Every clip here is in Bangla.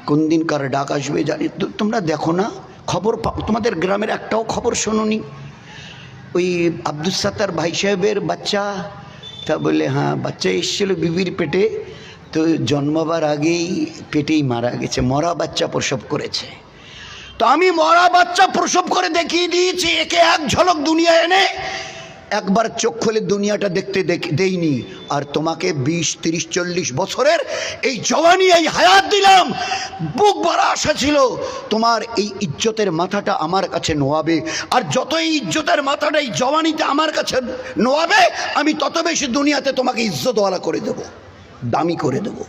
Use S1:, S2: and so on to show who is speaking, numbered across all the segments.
S1: কোন দিন কার ডাক আসবে জানি তোমরা দেখো না খবর, তোমাদের গ্রামের একটাও খবর শোনোনি? ওই আব্দুল সাত্তার ভাই সাহেবের বাচ্চা, তা বলে হ্যাঁ বাচ্চা এসেছিল বিবির পেটে, তো জন্মাবার আগেই পেটেই মারা গেছে, মরা বাচ্চা প্রসব করেছে। তো আমি মরা বাচ্চা প্রসব করে দেখিয়ে দিয়েছি, একে এক ঝলক দুনিয়া এনে একবার চোখ খুলে দুনিয়াটা দেখতে দেইনি। আর তোমাকে 20, 30, 40 বছরের এই জওয়ানি, এই হায়াত দিলাম, বুক ভরা আশা ছিল তোমার এই ইজ্জতের মাথাটা আমার কাছে নোয়াবে। আর যত এই ইজ্জতের মাথাটা এই জওয়ানিতে আমার কাছে নোয়াবে, আমি তত বেশি দুনিয়াতে তোমাকে ইজ্জতওয়ালা করে দেব, দামি করে দেব।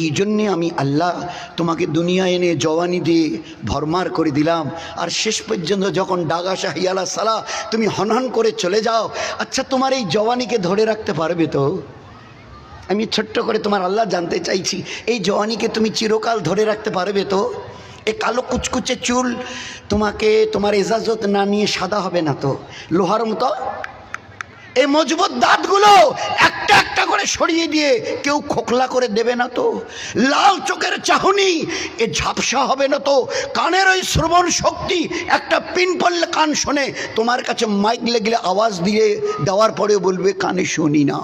S1: এই জন্যে আমি আল্লাহ তোমাকে দুনিয়া এনে জওয়ানি দিয়ে ভরমার করে দিলাম। আর শেষ পর্যন্ত যখন ডাগা শাহিয়ালা সালা তুমি হনহন করে চলে যাও, আচ্ছা তোমার এই জওয়ানিকে ধরে রাখতে পারবে তো? আমি ছোট্ট করে তোমার আল্লাহ জানতে চাইছি, এই জওয়ানিকে তুমি চিরকাল ধরে রাখতে পারবে তো? এ কালো কুচকুচে চুল তোমাকে তোমার এজাজত না নিয়ে সাদা হবে না তো? লোহার মতো এই মজবুত দাঁতগুলো একটা একটা করে সরিয়ে দিয়ে কেউ খোকলা করে দেবে না তো? লাল চোখের চাহনি এ ঝাপসা হবে না তো? কানের ওই শ্রবণ শক্তি, একটা পিন পড়লে কান শোনে, তোমার কাছে মাইক লেগলে আওয়াজ দিয়ে দেওয়ার পরেও বলবে কানে শুনি না।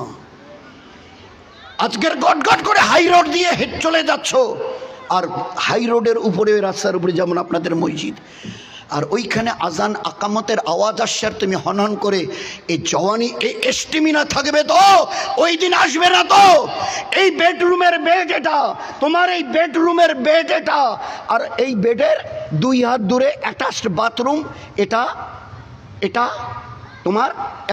S1: আজকের গটগট করে হাই রোড দিয়ে হেঁটে চলে যাচ্ছ, আর হাই রোডের উপরে রাস্তার উপরে যেমন আপনাদের মসজিদ, আর ওইখানে আজান আকামতের আওয়াজ আসছে, আর তুমি হনহন করে এই জওয়ানি এই এস্টিমিনা থাকবে তো? ওই দিন আসবে না তো? এই বেডরুমের বেড এটা, তোমার এই বেডরুমের বেড এটা, আর এই বেডের 2 হাত দূরে অ্যাটাচড বাথরুম এটা, এটা তোমার